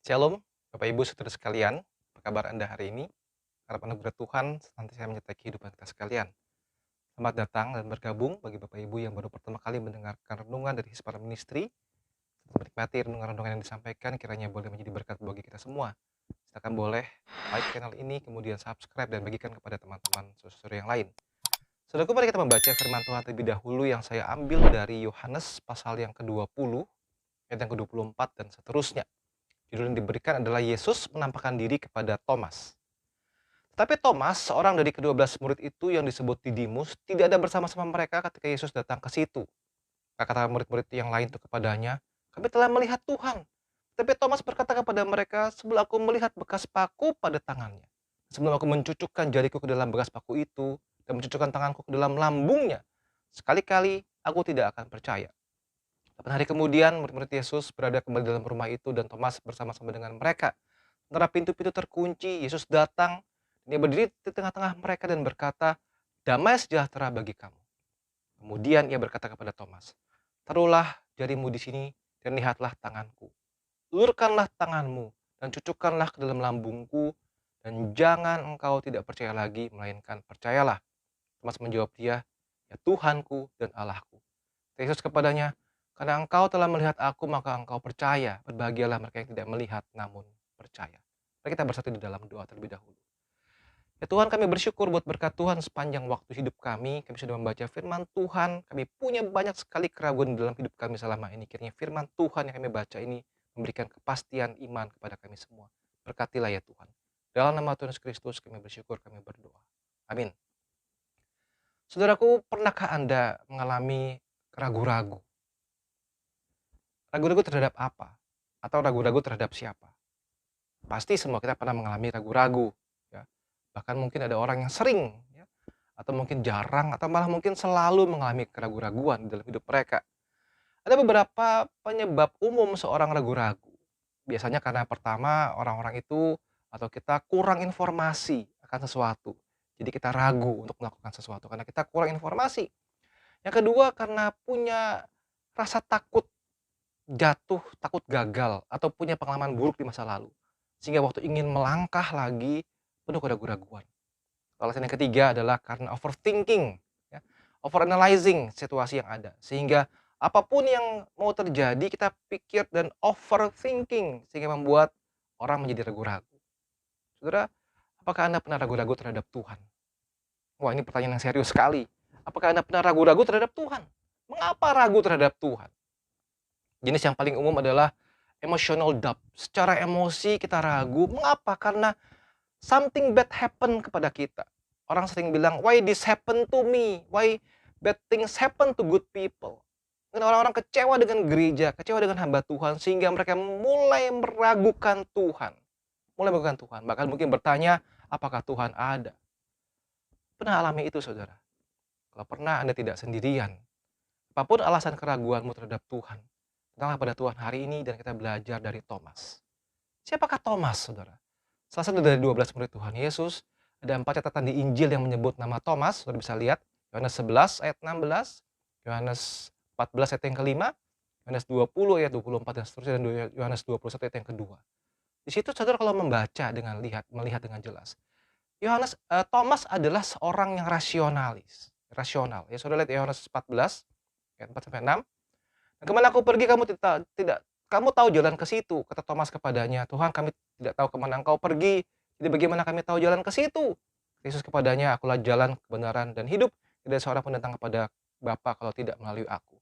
Shalom, Bapak Ibu Saudara sekalian. Apa kabar Anda hari ini? Harap anugerah Tuhan senantiasa menyertai kehidupan kita sekalian. Selamat datang dan bergabung bagi Bapak Ibu yang baru pertama kali mendengarkan renungan dari Hispana Ministry. Tetap menikmati renungan-renungan yang disampaikan, kiranya boleh menjadi berkat bagi kita semua. Silakan boleh like channel ini, kemudian subscribe dan bagikan kepada teman-teman saudara yang lain. Saudaraku, mari kita membaca firman Tuhan terlebih dahulu yang saya ambil dari Yohanes pasal yang ke-20, ayat yang ke-24 dan seterusnya. Judul yang diberikan adalah Yesus menampakkan diri kepada Thomas. Tetapi Thomas, seorang dari ke-12 murid itu yang disebut Didimus, tidak ada bersama-sama mereka ketika Yesus datang ke situ. Kata murid-murid yang lain itu kepadanya, "Kami telah melihat Tuhan." Tapi Thomas berkata kepada mereka, "Sebelum aku melihat bekas paku pada tangannya, sebelum aku mencucukkan jariku ke dalam bekas paku itu, dan mencucukkan tanganku ke dalam lambungnya, sekali-kali aku tidak akan percaya." 8 hari kemudian, murid-murid Yesus berada kembali dalam rumah itu dan Thomas bersama-sama dengan mereka. Sementara pintu-pintu terkunci, Yesus datang. Dia berdiri di tengah-tengah mereka dan berkata, "Damai sejahtera bagi kamu." Kemudian ia berkata kepada Thomas, "Taruhlah jarimu di sini dan lihatlah tanganku. Ulurkanlah tanganmu dan cucukkanlah ke dalam lambungku, dan jangan engkau tidak percaya lagi, melainkan percayalah." Thomas menjawab dia, "Ya Tuhanku dan Allahku." Yesus kepadanya, "Karena engkau telah melihat aku, maka engkau percaya. Berbahagialah mereka yang tidak melihat namun percaya." Mari kita bersatu di dalam doa terlebih dahulu. Ya Tuhan, kami bersyukur buat berkat Tuhan sepanjang waktu hidup kami. Kami sudah membaca firman Tuhan. Kami punya banyak sekali keraguan dalam hidup kami selama ini. Kiranya firman Tuhan yang kami baca ini memberikan kepastian iman kepada kami semua. Berkatilah ya Tuhan. Dalam nama Tuhan Yesus Kristus kami bersyukur, kami berdoa. Amin. Saudaraku, pernahkah Anda mengalami ragu-ragu? Ragu-ragu terhadap apa? Atau ragu-ragu terhadap siapa? Pasti semua kita pernah mengalami ragu-ragu, ya. Bahkan mungkin ada orang yang sering, ya, atau mungkin jarang, atau malah mungkin selalu mengalami keraguan-raguan dalam hidup mereka. Ada beberapa penyebab umum seorang ragu-ragu. Biasanya karena pertama, orang-orang itu atau kita kurang informasi akan sesuatu. Jadi kita ragu untuk melakukan sesuatu karena kita kurang informasi. Yang kedua, karena punya rasa takut jatuh, takut gagal, atau punya pengalaman buruk di masa lalu. Sehingga waktu ingin melangkah lagi, penuh keraguan-raguan. Alasan yang ketiga adalah karena overthinking, ya, overanalyzing situasi yang ada. Sehingga apapun yang mau terjadi, kita pikir dan overthinking, sehingga membuat orang menjadi ragu-ragu. Saudara, apakah Anda pernah ragu-ragu terhadap Tuhan? Wah, ini pertanyaan yang serius sekali. Apakah Anda pernah ragu-ragu terhadap Tuhan? Mengapa ragu terhadap Tuhan? Jenis yang paling umum adalah emotional doubt. Secara emosi kita ragu. Mengapa? Karena something bad happen kepada kita. Orang sering bilang, why this happen to me? Why bad things happen to good people? Dan orang-orang kecewa dengan gereja, kecewa dengan hamba Tuhan, sehingga mereka mulai meragukan Tuhan. Mulai meragukan Tuhan. Bahkan mungkin bertanya, apakah Tuhan ada? Pernah alami itu, saudara? Kalau pernah, Anda tidak sendirian. Apapun alasan keraguanmu terhadap Tuhan, datanglah pada Tuhan hari ini dan kita belajar dari Thomas. Siapakah Thomas, saudara? Salah satu dari 12 murid Tuhan Yesus. Ada 4 catatan di Injil yang menyebut nama Thomas. Saudara bisa lihat. Yohanes 11 ayat 16, Yohanes 14 ayat yang kelima, Yohanes 20 ayat 24 dan seterusnya, dan Yohanes 21 ayat yang kedua. Di situ saudara kalau membaca dengan melihat dengan jelas. Thomas adalah seorang yang rasional. Ya, saudara lihat Yohanes 14 ayat 4 sampai 6. "Dan kemana aku pergi kamu tidak kamu tahu jalan ke situ," kata Thomas kepadanya. "Tuhan, kami tidak tahu kemana engkau pergi, jadi bagaimana kami tahu jalan ke situ?" Yesus kepadanya, "Akulah jalan, kebenaran, dan hidup. Tidak ada seorang pun datang kepada Bapa kalau tidak melalui aku."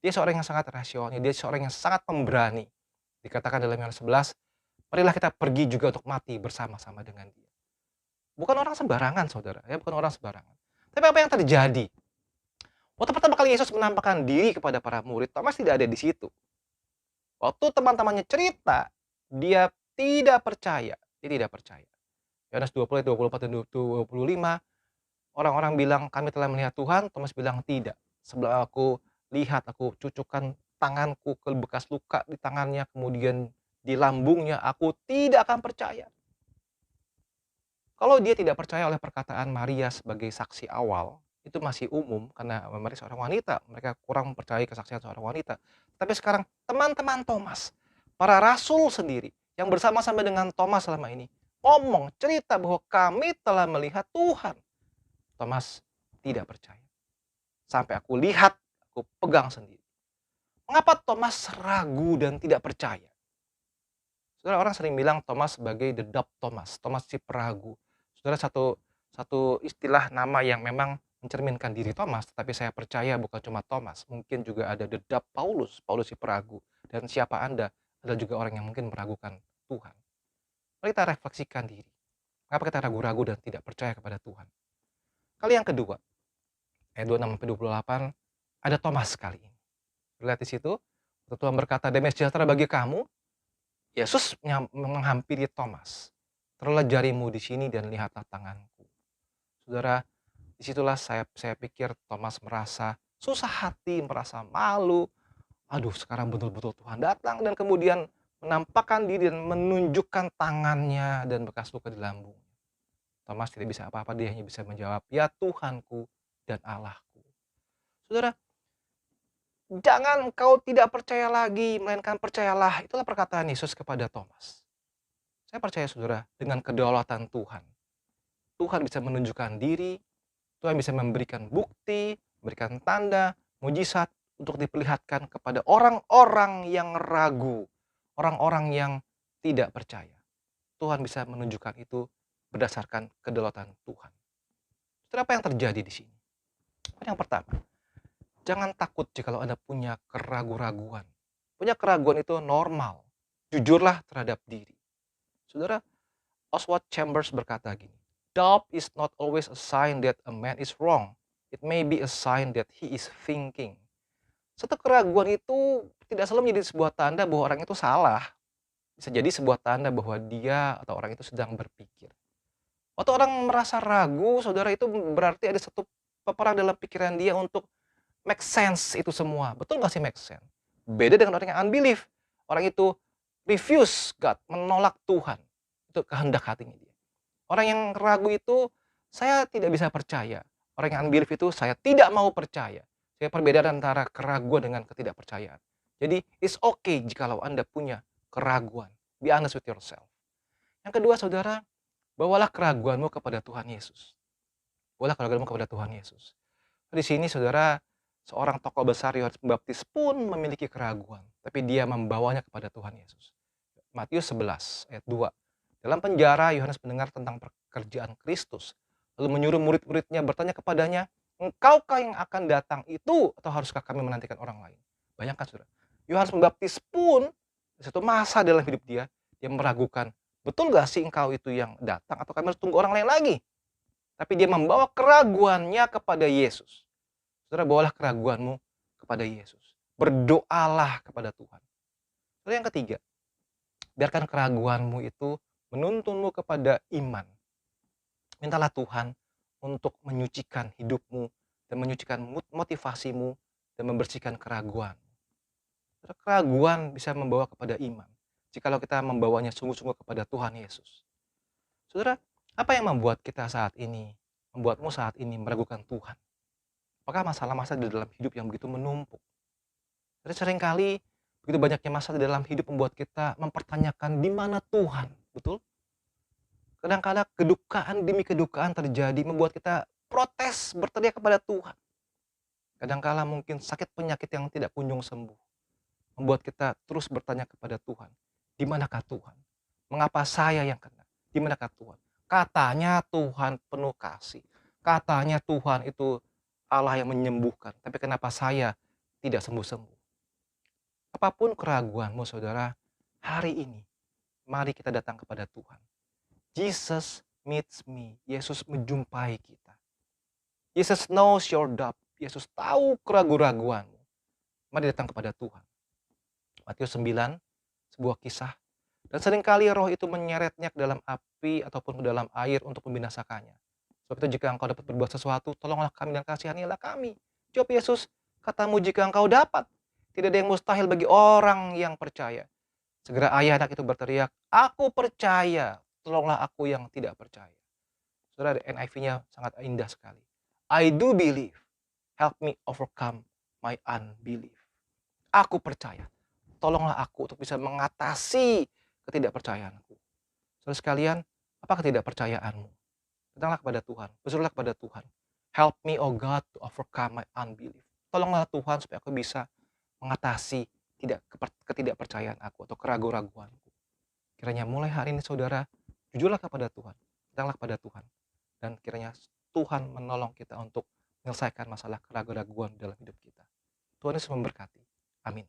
Dia seorang yang sangat rasional, dia seorang yang sangat pemberani. Dikatakan dalam Yohanes 11, "Marilah kita pergi juga untuk mati bersama-sama dengan dia." Bukan orang sembarangan, saudara, ya, bukan orang sembarangan. Tapi apa yang terjadi? Waktu pertama kali Yesus menampakkan diri kepada para murid, Thomas tidak ada di situ. Waktu teman-temannya cerita, dia tidak percaya. Dia tidak percaya. Yohanes 20 ayat 24 dan 25, orang-orang bilang, "Kami telah melihat Tuhan." Thomas bilang, "Tidak. Sebelah aku lihat, aku cucukkan tanganku ke bekas luka di tangannya, kemudian di lambungnya, aku tidak akan percaya." Kalau dia tidak percaya oleh perkataan Maria sebagai saksi awal, itu masih umum karena Maria seorang wanita, mereka kurang mempercayai kesaksian seorang wanita. Tapi sekarang teman-teman Thomas, para rasul sendiri, yang bersama-sama dengan Thomas selama ini, ngomong, cerita bahwa kami telah melihat Tuhan. Thomas tidak percaya. Sampai aku lihat, aku pegang sendiri. Mengapa Thomas ragu dan tidak percaya? Saudara, orang sering bilang Thomas sebagai the doubt Thomas, Thomas si peragu. Saudara, satu satu istilah nama yang memang mencerminkan diri Thomas, tetapi saya percaya bukan cuma Thomas, mungkin juga ada the doubt Paulus, Paulus si peragu. Dan siapa Anda? Ada juga orang yang mungkin meragukan Tuhan. Mari kita refleksikan diri. Kenapa kita ragu-ragu dan tidak percaya kepada Tuhan? Kali yang kedua, ayat 26-28, ada Thomas kali ini. Lihat di situ, Tuhan berkata, damai sejahtera bagi kamu. Yesus menghampiri Thomas. Taruhlah jarimu di sini dan lihatlah tanganku. Saudara, disitulah saya pikir Thomas merasa susah hati, merasa malu. Aduh, sekarang betul-betul Tuhan datang dan kemudian menampakkan diri dan menunjukkan tangannya dan bekas luka di lambung. Thomas tidak bisa apa-apa, dia hanya bisa menjawab, ya Tuhanku dan Allahku. Saudara, jangan engkau tidak percaya lagi, melainkan percayalah. Itulah perkataan Yesus kepada Thomas. Saya percaya saudara, dengan kedaulatan Tuhan. Tuhan bisa menunjukkan diri, Tuhan bisa memberikan bukti, memberikan tanda, mujizat untuk diperlihatkan kepada orang-orang yang ragu, orang-orang yang tidak percaya. Tuhan bisa menunjukkan itu berdasarkan kedaulatan Tuhan. Saudara, apa yang terjadi di sini? Yang pertama, jangan takut jika Anda punya keraguan-raguan. Punya keraguan itu normal. Jujurlah terhadap diri. Saudara, Oswald Chambers berkata gini, doubt is not always a sign that a man is wrong. It may be a sign that he is thinking. Satu keraguan itu tidak selalu menjadi sebuah tanda bahwa orang itu salah. Bisa jadi sebuah tanda bahwa dia atau orang itu sedang berpikir. Waktu orang merasa ragu, saudara, itu berarti ada satu peperang dalam pikiran dia untuk make sense itu semua. Betul nggak sih make sense? Beda dengan orang yang unbelief. Orang itu refuse God, menolak Tuhan. Itu kehendak hatinya dia. Orang yang ragu itu, saya tidak bisa percaya. Orang yang unbelief itu, saya tidak mau percaya. Saya perbedaan antara keraguan dengan ketidakpercayaan. Jadi, it's okay jikalau Anda punya keraguan. Be honest with yourself. Yang kedua, saudara, bawalah keraguanmu kepada Tuhan Yesus. Bawalah keraguanmu kepada Tuhan Yesus. Di sini, saudara, seorang tokoh besar Yohanes Pembaptis pun memiliki keraguan. Tapi dia membawanya kepada Tuhan Yesus. Matius 11 ayat 2. Dalam penjara, Yohanes mendengar tentang pekerjaan Kristus. Lalu menyuruh murid-muridnya bertanya kepadanya, engkaukah yang akan datang itu atau haruskah kami menantikan orang lain? Bayangkan saudara, Yohanes Pembaptis pun di satu masa dalam hidup dia meragukan, betul gak sih engkau itu yang datang atau kami harus tunggu orang lain lagi? Tapi dia membawa keraguannya kepada Yesus. Saudara, bawalah keraguanmu kepada Yesus. Berdoalah kepada Tuhan. Lalu yang ketiga, biarkan keraguanmu itu menuntunmu kepada iman. Mintalah Tuhan untuk menyucikan hidupmu dan menyucikan motivasimu dan membersihkan keraguan. Keraguan bisa membawa kepada iman. Jikalau kita membawanya sungguh-sungguh kepada Tuhan Yesus. Saudara, apa yang membuat kita saat ini, membuatmu saat ini meragukan Tuhan? Apakah masalah-masalah di dalam hidup yang begitu menumpuk? Jadi seringkali begitu banyaknya masalah di dalam hidup membuat kita mempertanyakan di mana Tuhan, betul? Kadang-kadang kedukaan demi kedukaan terjadi membuat kita protes, berteriak kepada Tuhan. Kadang-kala mungkin sakit penyakit yang tidak kunjung sembuh membuat kita terus bertanya kepada Tuhan, di manakah Tuhan? Mengapa saya yang kena? Di manakah Tuhan? Katanya Tuhan penuh kasih. Katanya Tuhan itu Allah yang menyembuhkan. Tapi kenapa saya tidak sembuh-sembuh? Apapun keraguanmu saudara, hari ini mari kita datang kepada Tuhan. Jesus meets me. Yesus menjumpai kita. Jesus knows your doubt. Yesus tahu keraguan-raguanmu. Mari datang kepada Tuhan. Matius 9, sebuah kisah. Dan seringkali roh itu menyeretnya ke dalam api ataupun ke dalam air untuk membinasakannya. Sebab itu jika engkau dapat berbuat sesuatu, tolonglah kami dan kasihanilah kami. Jawab Yesus, katamu jika engkau dapat. Tidak ada yang mustahil bagi orang yang percaya. Segera ayah anak itu berteriak, aku percaya, tolonglah aku yang tidak percaya. Saudara, NIV-nya sangat indah sekali. I do believe, help me overcome my unbelief. Aku percaya, tolonglah aku untuk bisa mengatasi ketidakpercayaanku. Saudara sekalian, apa ketidakpercayaanmu? Datanglah kepada Tuhan, berserulah kepada Tuhan. Help me, oh God, to overcome my unbelief. Tolonglah Tuhan supaya aku bisa mengatasi ketidakpercayaan aku atau keraguan-raguanku. Kiranya mulai hari ini saudara, jujurlah kepada Tuhan, datanglah kepada Tuhan. Dan kiranya Tuhan menolong kita untuk menyelesaikan masalah keraguan-raguan dalam hidup kita. Tuhan Yesus memberkati. Amin.